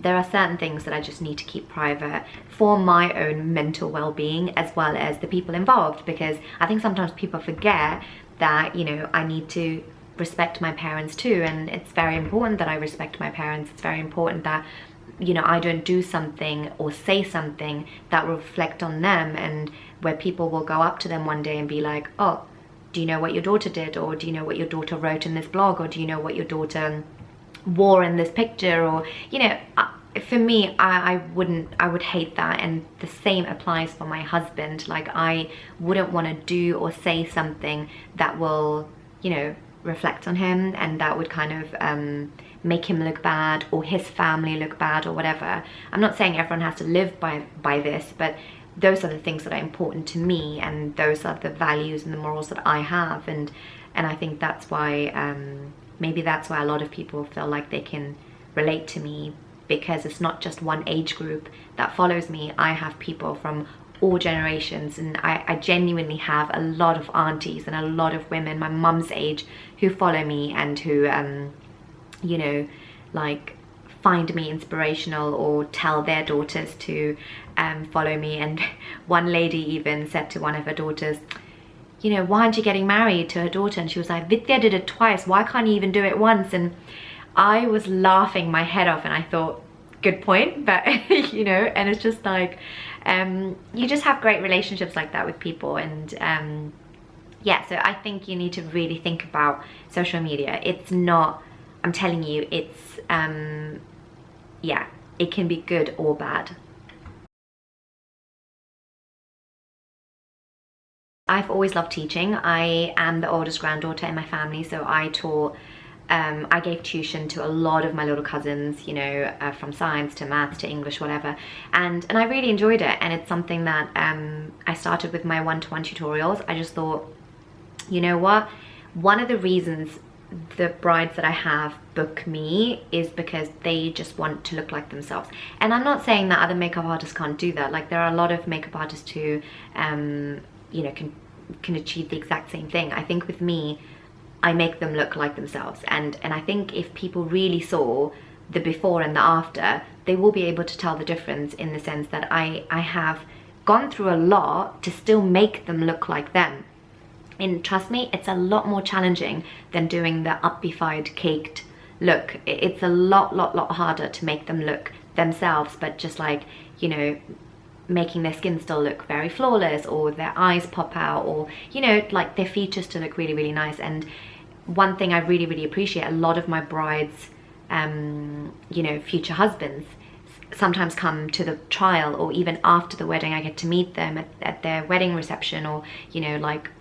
there are certain things that I just need to keep private for my own mental well-being, as well as the people involved, because I think sometimes people forget that, you know, I need to respect my parents too, and it's very important that I respect my parents. It's very important that, you know, I don't do something or say something that will reflect on them, and where people will go up to them one day and be like, oh, do you know what your daughter did, or do you know what your daughter wrote in this blog, or do you know what your daughter wore in this picture, or, you know, for me, I would hate that. And the same applies for my husband. Like, I wouldn't want to do or say something that will, you know, reflect on him, and that would kind of make him look bad, or his family look bad, or whatever. I'm not saying everyone has to live by this, but those are the things that are important to me, and those are the values and the morals that I have. And I think that's why maybe that's why a lot of people feel like they can relate to me, because it's not just one age group that follows me. I have people from all generations, and I genuinely have a lot of aunties and a lot of women my mum's age who follow me, and who you know, like, find me inspirational, or tell their daughters to follow me. And one lady even said to one of her daughters, you know, why aren't you getting married, to her daughter? And she was like, Vithya did it twice, why can't you even do it once? And I was laughing my head off, and I thought, good point. But you know, and it's just like, you just have great relationships like that with people. And yeah, so I think you need to really think about social media. It's not, I'm telling you, it's yeah, it can be good or bad. I've always loved teaching. I am the oldest granddaughter in my family, so I taught, I gave tuition to a lot of my little cousins, you know, from science to maths to English, whatever, and I really enjoyed it. And it's something that I started with my one-to-one tutorials. I just thought, you know what, one of the reasons the brides that I have book me is because they just want to look like themselves. And I'm not saying that other makeup artists can't do that. Like, there are a lot of makeup artists who you know, can achieve the exact same thing. I think with me, I make them look like themselves, and I think if people really saw the before and the after, they will be able to tell the difference, in the sense that I have gone through a lot to still make them look like them. And trust me, it's a lot more challenging than doing the uppified, caked look. It's a lot harder to make them look themselves, but just like, you know, making their skin still look very flawless, or their eyes pop out, or, you know, like their features to look really nice. And one thing I really appreciate, a lot of my brides, you know, future husbands, sometimes come to the trial, or even after the wedding, I get to meet them at their wedding reception, or, you know, like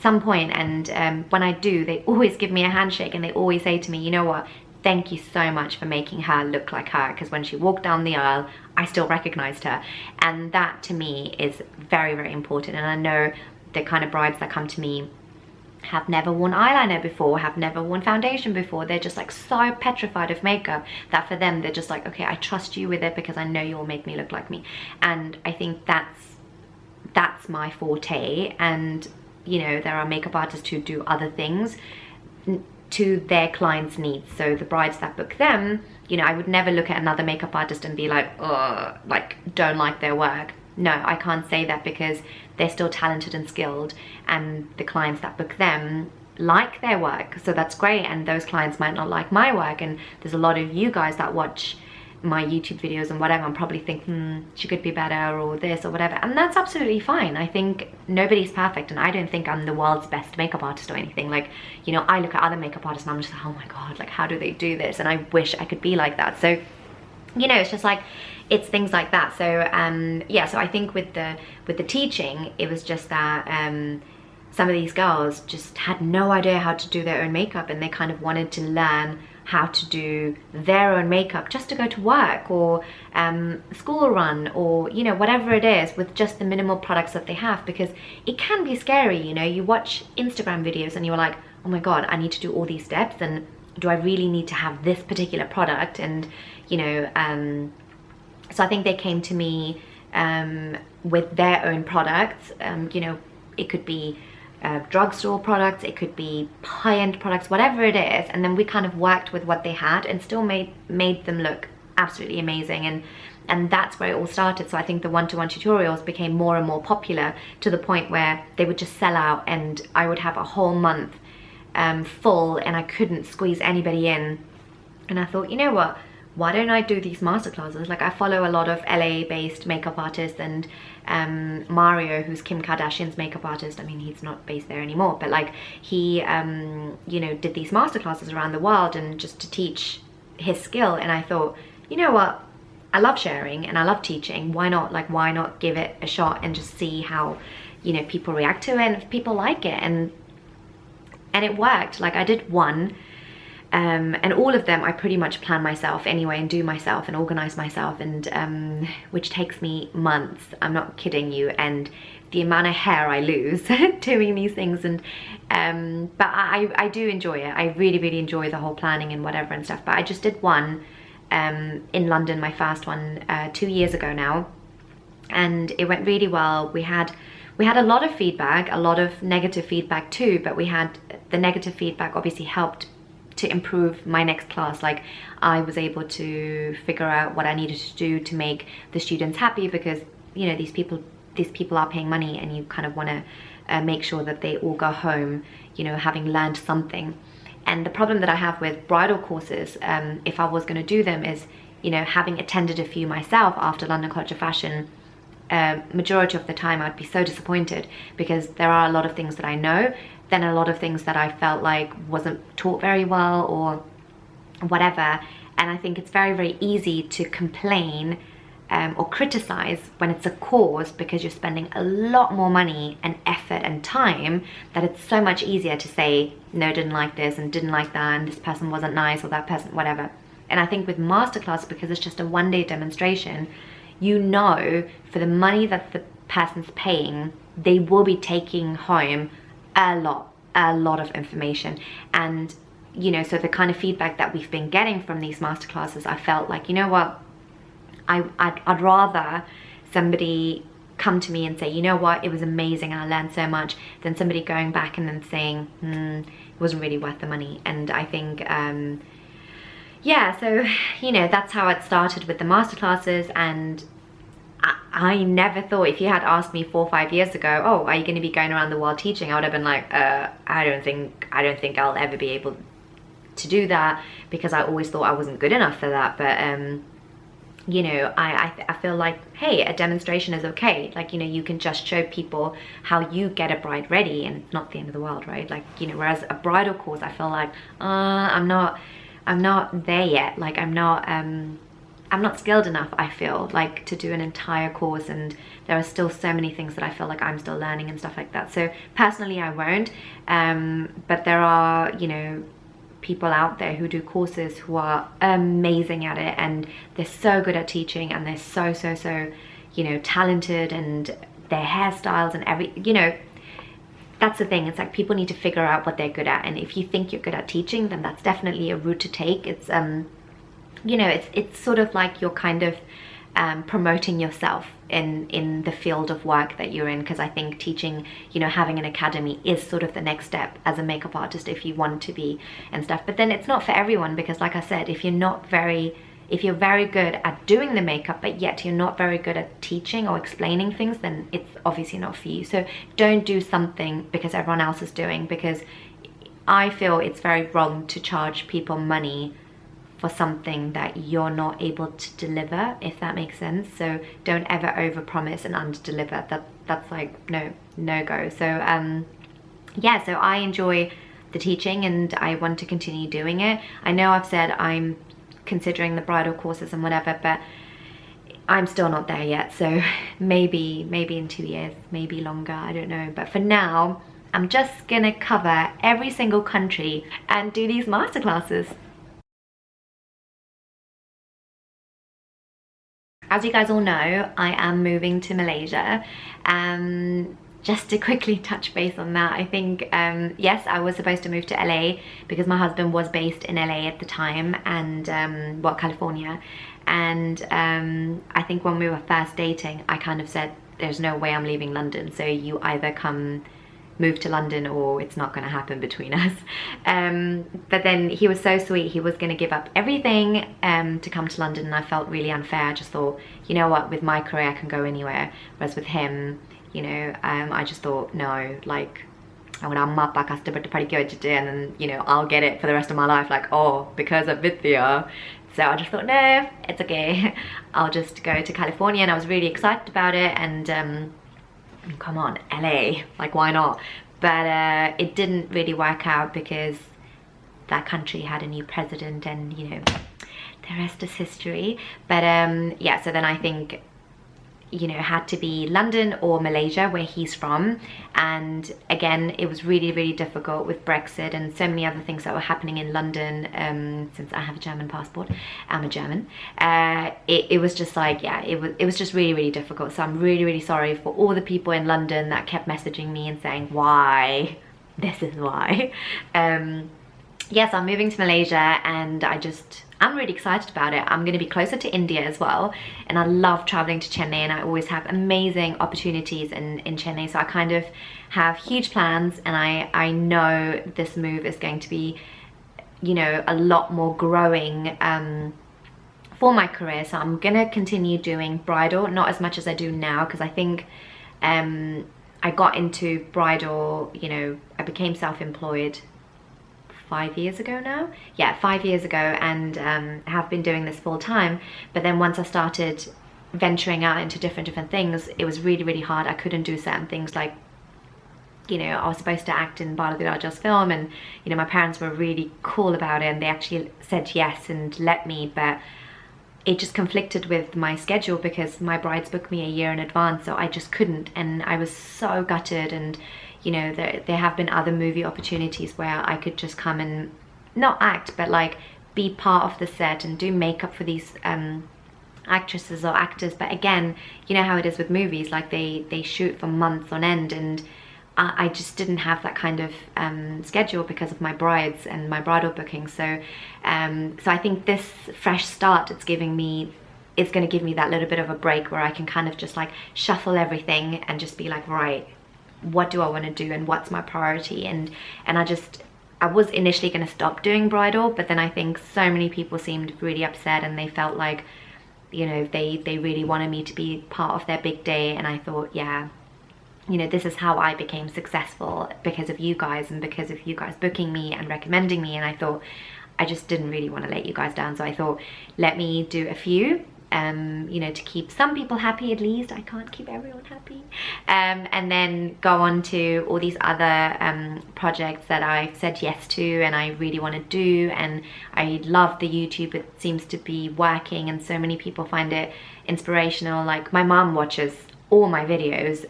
some point. And when I do, they always give me a handshake, and they always say to me, you know what, thank you so much for making her look like her, because when she walked down the aisle, I still recognized her. And that to me is very important. And I know the kind of brides that come to me have never worn eyeliner before, have never worn foundation before. They're just like so petrified of makeup that for them, they're just like, okay, I trust you with it because I know you'll make me look like me. And I think that's my forte. And, you know, there are makeup artists who do other things to their clients' needs. So the brides that book them, you know, I would never look at another makeup artist and be like, oh, like, don't like their work. No, I can't say that, because they're still talented and skilled, and the clients that book them like their work. So that's great. And those clients might not like my work. And there's a lot of you guys that watch my YouTube videos and whatever, and probably think, she could be better, or this or whatever. And that's absolutely fine. I think nobody's perfect, and I don't think I'm the world's best makeup artist or anything. Like, you know, I look at other makeup artists and I'm just like, oh my god, like, how do they do this? And I wish I could be like that. So, you know, it's just like, it's things like that. So yeah, so I think with the teaching, it was just that some of these girls just had no idea how to do their own makeup, and they kind of wanted to learn how to do their own makeup just to go to work, or school run, or, you know, whatever it is, with just the minimal products that they have. Because it can be scary, you know, you watch Instagram videos and you're like, oh my god, I need to do all these steps, and do I really need to have this particular product? And, you know, so I think they came to me with their own products. You know, it could be drugstore products, it could be high-end products, whatever it is. And then we kind of worked with what they had and still made them look absolutely amazing. And that's where it all started. So I think the one-to-one tutorials became more and more popular, to the point where they would just sell out, and I would have a whole month full, and I couldn't squeeze anybody in. And I thought, you know what, why don't I do these masterclasses? Like, I follow a lot of LA-based makeup artists, and Mario, who's Kim Kardashian's makeup artist, I mean, he's not based there anymore, but like, he you know, did these masterclasses around the world, and just to teach his skill. And I thought, you know what, I love sharing and I love teaching. Why not? Like, why not give it a shot and just see how, you know, people react to it, and if people like it. And it worked. Like, I did one, and all of them I pretty much plan myself anyway, and do myself and organize myself, and which takes me months, I'm not kidding you, and the amount of hair I lose doing these things. And but I do enjoy it. I really enjoy the whole planning and whatever and stuff. But I just did one in London, my first one, 2 years ago now, and it went really well. We had a lot of feedback, a lot of negative feedback too, but we had the negative feedback obviously helped to improve my next class. Like, I was able to figure out what I needed to do to make the students happy, because, you know, these people are paying money, and you kind of want to make sure that they all go home, you know, having learned something. And the problem that I have with bridal courses, if I was going to do them, is, you know, having attended a few myself after London College of Fashion, majority of the time I'd be so disappointed, because there are a lot of things that I know, then a lot of things that I felt like wasn't taught very well or whatever. And I think it's very easy to complain or criticize when it's a course, because you're spending a lot more money and effort and time, that it's so much easier to say, no, didn't like this and didn't like that, and this person wasn't nice, or that person, whatever. And I think with masterclass, because it's just a one-day demonstration, you know, for the money that the person's paying, they will be taking home a lot of information. And, you know, so the kind of feedback that we've been getting from these masterclasses, I felt like, you know what, I'd rather somebody come to me and say, you know what, it was amazing and I learned so much, than somebody going back and then saying, it wasn't really worth the money. And I think, yeah, so, you know, that's how it started with the masterclasses. And I never thought, if you had asked me 4 or 5 years ago, oh, are you going to be going around the world teaching, I would have been like, I don't think I'll ever be able to do that, because I always thought I wasn't good enough for that. But you know, I feel like, hey, a demonstration is okay. Like, you know, you can just show people how you get a bride ready, and it's not the end of the world, right? Like, you know, whereas a bridal course, I feel like, I'm not there yet. Like, I'm not skilled enough, I feel like, to do an entire course, and there are still so many things that I feel like I'm still learning and stuff like that. So personally, I won't, but there are, you know, people out there who do courses who are amazing at it, and they're so good at teaching, and they're so, you know, talented, and their hairstyles and you know, that's the thing. It's like, people need to figure out what they're good at, and if you think you're good at teaching, then that's definitely a route to take. It's you know, it's sort of like you're kind of promoting yourself in the field of work that you're in, because I think teaching, you know, having an academy is sort of the next step as a makeup artist, if you want to be and stuff. But then it's not for everyone, because like I said, if you're very good at doing the makeup, but yet you're not very good at teaching or explaining things, then it's obviously not for you. So don't do something because everyone else is doing, because I feel it's very wrong to charge people money for something that you're not able to deliver, if that makes sense. So don't ever overpromise and underdeliver. That's like no go. So yeah, so I enjoy the teaching, and I want to continue doing it. I know I've said I'm considering the bridal courses and whatever, but I'm still not there yet. So maybe in 2 years, maybe longer, I don't know. But for now, I'm just gonna cover every single country and do these masterclasses. As you guys all know, I am moving to Malaysia. Just to quickly touch base on that, I think, yes, I was supposed to move to LA because my husband was based in LA at the time, and, well, California. And I think when we were first dating, I kind of said, there's no way I'm leaving London, so you either come move to London or it's not going to happen between us. But then he was so sweet. He was going to give up everything to come to London, and I felt really unfair. I just thought, you know what, with my career I can go anywhere, whereas with him, you know, I just thought, no, like, I'm pretty good, and then, you know, I'll get it for the rest of my life, like, oh, because of Vithya. So I just thought, no, it's okay. I'll just go to California, and I was really excited about it. And come on, LA, like, why not? But it didn't really work out because that country had a new president, and, you know, the rest is history. But yeah, so then I think, you know, had to be London or Malaysia, where he's from. And again, it was really, really difficult with Brexit and so many other things that were happening in London. Since I have a German passport, I'm a German. It was just like, yeah, it was just really, really difficult. So I'm really, really sorry for all the people in London that kept messaging me and saying, why? This is why. Yes, I'm moving to Malaysia, and I'm really excited about it. I'm going to be closer to India as well, and I love traveling to Chennai, and I always have amazing opportunities in Chennai. So I kind of have huge plans, and I know this move is going to be, you know, a lot more growing for my career. So I'm going to continue doing bridal, not as much as I do now, because I think I got into bridal, you know, I became self-employed 5 years ago now. Yeah, 5 years ago, and have been doing this full time. But then once I started venturing out into different things, it was really, really hard. I couldn't do certain things, like, you know, I was supposed to act in Bala Raja's film, and, you know, my parents were really cool about it, and they actually said yes and let me, but it just conflicted with my schedule because my brides booked me a year in advance, so I just couldn't, and I was so gutted. And, you know, there have been other movie opportunities where I could just come and not act, but like be part of the set and do makeup for these actresses or actors. But again, you know how it is with movies, like they shoot for months on end, and I just didn't have that kind of schedule because of my brides and my bridal booking. So so I think this fresh start it's going to give me that little bit of a break where I can kind of just like shuffle everything and just be like, right, what do I want to do and what's my priority? And I was initially going to stop doing bridal, but then I think so many people seemed really upset, and they felt like, you know, they really wanted me to be part of their big day. And I thought, yeah, you know, this is how I became successful, because of you guys and because of you guys booking me and recommending me. And I thought I just didn't really want to let you guys down, so I thought, let me do a few, you know, to keep some people happy at least. I can't keep everyone happy. And then go on to all these other projects that I've said yes to and I really want to do. And I love the YouTube. It seems to be working, and so many people find it inspirational. Like, my mom watches all my videos,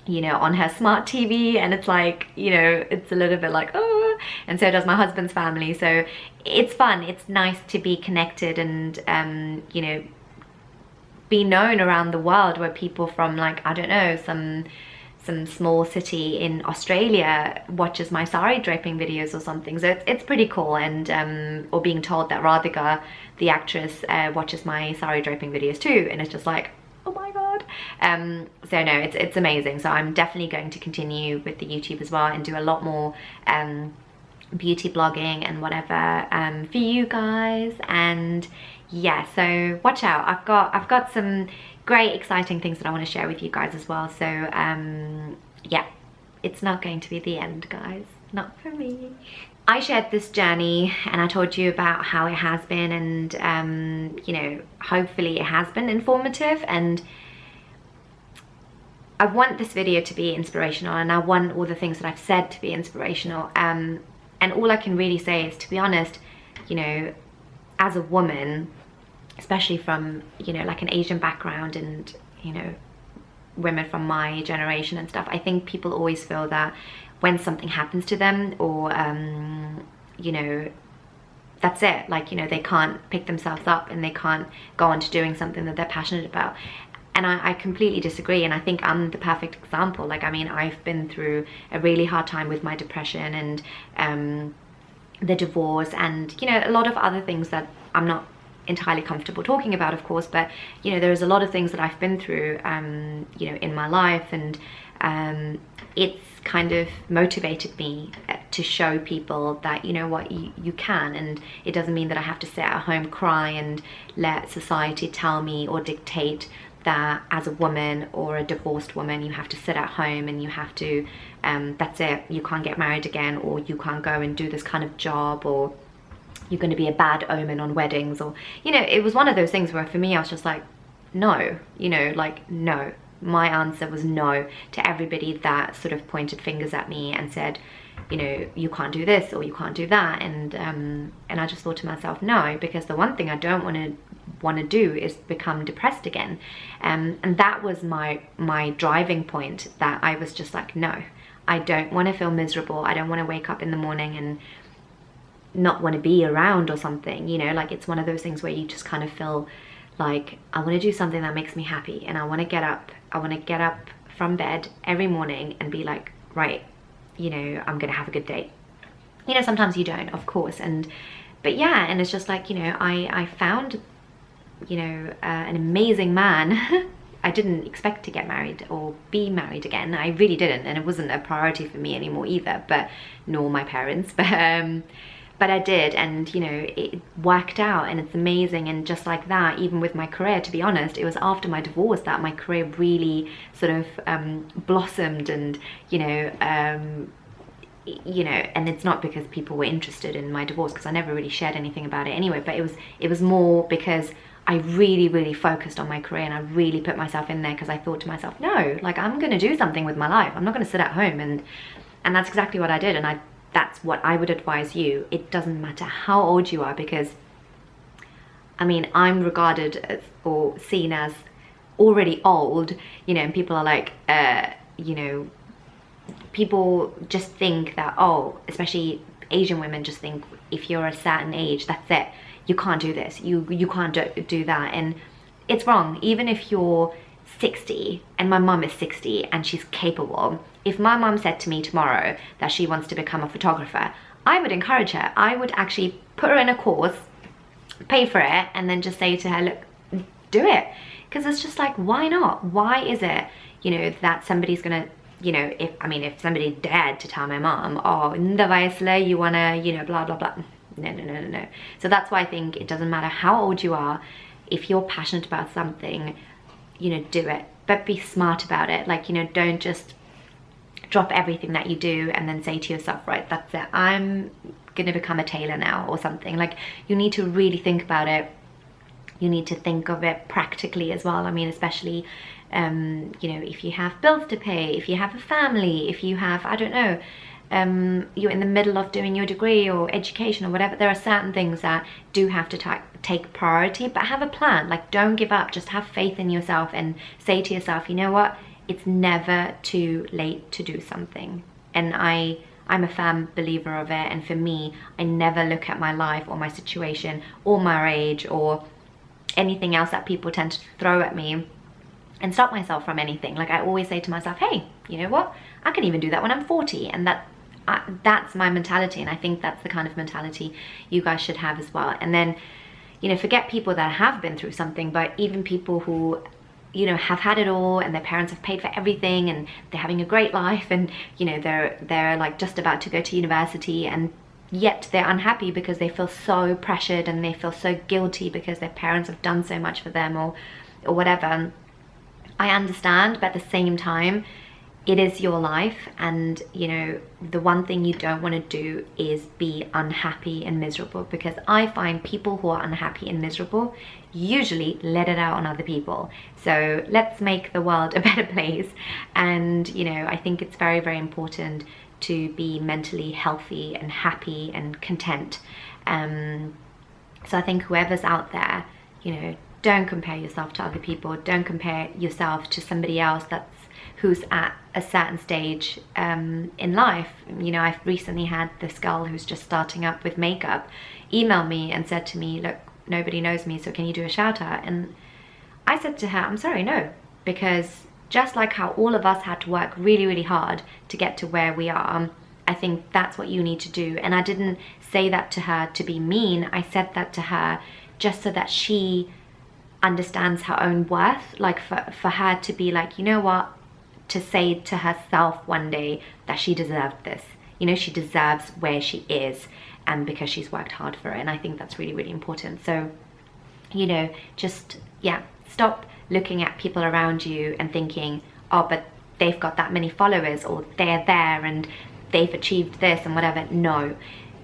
you know, on her smart TV, and it's like, you know, it's a little bit like, oh, and so does my husband's family. So it's fun, it's nice to be connected and you know, be known around the world, where people from, like, I don't know, some small city in Australia watches my sari draping videos or something. So it's pretty cool. And or being told that Radhika, the actress, watches my sari draping videos too, and it's just like, oh my god. So no, it's amazing. So I'm definitely going to continue with the YouTube as well and do a lot more beauty blogging and whatever for you guys. And yeah, so watch out. I've got some great exciting things that I want to share with you guys as well. So yeah, it's not going to be the end, guys, not for me. I shared this journey and I told you about how it has been, and you know, hopefully it has been informative, and I want this video to be inspirational, and I want all the things that I've said to be inspirational. And all I can really say is, to be honest, you know, as a woman, especially from, you know, like an Asian background, and, you know, women from my generation and stuff, I think people always feel that when something happens to them, or you know, that's it, like, you know, they can't pick themselves up and they can't go on to doing something that they're passionate about. And I completely disagree, and I think I'm the perfect example. Like, I mean, I've been through a really hard time with my depression and the divorce, and, you know, a lot of other things that I'm not entirely comfortable talking about, of course, but, you know, there's a lot of things that I've been through, you know, in my life. And it's kind of motivated me to show people that, you know what, you can. And it doesn't mean that I have to sit at home, cry, and let society tell me or dictate that as a woman or a divorced woman you have to sit at home and you have to that's it, you can't get married again, or you can't go and do this kind of job, or you're going to be a bad omen on weddings. Or, you know, it was one of those things where for me I was just like, no, you know, like, no. My answer was no to everybody that sort of pointed fingers at me and said, you know, you can't do this or you can't do that. And I just thought to myself, no, because the one thing I don't want to do is become depressed again. And that was my driving point, that I was just like, no, I don't want to feel miserable. I don't want to wake up in the morning and not want to be around or something, you know. Like, it's one of those things where you just kind of feel like, I want to do something that makes me happy, and I want to get up from bed every morning and be like, right, you know, I'm gonna have a good day. You know, sometimes you don't, of course, but yeah. And it's just like, you know, I found, you know, an amazing man. I didn't expect to get married or be married again. I really didn't, and it wasn't a priority for me anymore either, but nor my parents. But I did, and you know, it worked out, and it's amazing. And just like that, even with my career, to be honest, it was after my divorce that my career really sort of blossomed. And you know, and it's not because people were interested in my divorce, because I never really shared anything about it anyway, but it was more because I really focused on my career, and I really put myself in there, because I thought to myself, no, like, I'm gonna do something with my life. I'm not gonna sit at home. And that's exactly what I did. And that's what I would advise you. It doesn't matter how old you are, because I mean, I'm regarded as, or seen as, already old, you know, and people are like, you know, people just think that, oh, especially Asian women just think if you're a certain age, that's it, you can't do this, you can't do that. And it's wrong. Even if you're 60, and my mum is 60 and she's capable, if my mum said to me tomorrow that she wants to become a photographer, I would encourage her. I would actually put her in a course, pay for it, and then just say to her, look, do it. Because it's just like, why not? Why is it, you know, that somebody's gonna, you know, if somebody dared to tell my mom, oh, in the Vaisla, you wanna, you know, blah blah blah. No. So that's why I think it doesn't matter how old you are. If you're passionate about something, you know, do it, but be smart about it. Like, you know, don't just drop everything that you do and then say to yourself, right, that's it, I'm gonna become a tailor now or something. Like, you need to really think about it. You need to think of it practically as well. I mean, especially you know, if you have bills to pay, if you have a family, if you have, I don't know, you're in the middle of doing your degree or education or whatever, there are certain things that do have to take priority. But have a plan. Like, don't give up. Just have faith in yourself and say to yourself, you know what, it's never too late to do something. And I'm a firm believer of it. And for me, I never look at my life or my situation or my age or anything else that people tend to throw at me and stop myself from anything. Like, I always say to myself, hey, you know what, I can even do that when I'm 40. And that's my mentality. And I think that's the kind of mentality you guys should have as well. And then, you know, forget people that have been through something, but even people who, you know, have had it all, and their parents have paid for everything, and they're having a great life, and you know, they're like just about to go to university, and yet they're unhappy because they feel so pressured and they feel so guilty because their parents have done so much for them, or whatever. I understand, but at the same time, it is your life, and you know, the one thing you don't want to do is be unhappy and miserable, because I find people who are unhappy and miserable usually let it out on other people. So let's make the world a better place. And you know, I think it's very important to be mentally healthy and happy and content. So I think whoever's out there, you know, don't compare yourself to other people. Don't compare yourself to somebody else who's at a certain stage in life. You know, I've recently had this girl who's just starting up with makeup email me and said to me, look, nobody knows me, so can you do a shout out? And I said to her, I'm sorry, no, because just like how all of us had to work really hard to get to where we are, I think that's what you need to do. And I didn't say that to her to be mean. I said that to her just so that she understands her own worth, like for her to be like, you know what, to say to herself one day that she deserved this. You know, she deserves where she is, and because she's worked hard for it. And I think that's really, really important. So, you know, just, yeah, stop looking at people around you and thinking, oh, but they've got that many followers, or they're there and they've achieved this and whatever. No,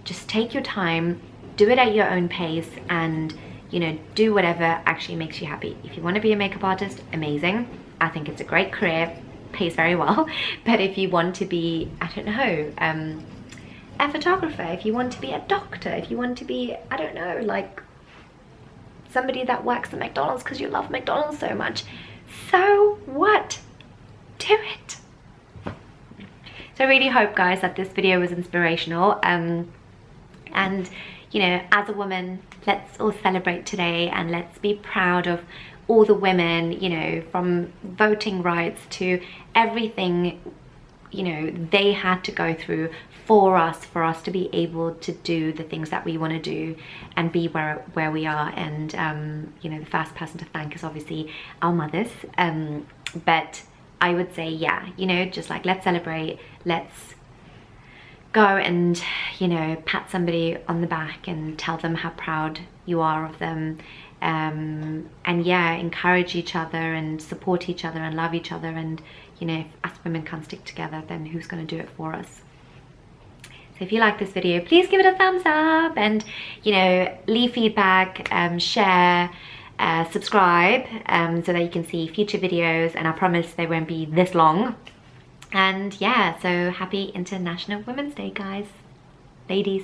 just take your time, do it at your own pace, and, you know, do whatever actually makes you happy. If you want to be a makeup artist, amazing. I think it's a great career, pays very well. But if you want to be, I don't know, a photographer, if you want to be a doctor, if you want to be, I don't know, like somebody that works at McDonald's because you love McDonald's so much, so what? Do it. So I really hope, guys, that this video was inspirational, and, you know, as a woman, let's all celebrate today, and let's be proud of all the women, you know, from voting rights to everything, you know, they had to go through for us to be able to do the things that we want to do and be where we are. And you know, the first person to thank is obviously our mothers, but I would say, yeah, you know, just like, let's celebrate, let's go and, you know, pat somebody on the back and tell them how proud you are of them, and yeah, encourage each other and support each other and love each other. And, you know, if us women can't stick together, then who's going to do it for us? So if you like this video, please give it a thumbs up, and, you know, leave feedback, share, subscribe, so that you can see future videos, and I promise they won't be this long. And yeah, so happy International Women's Day, guys, ladies.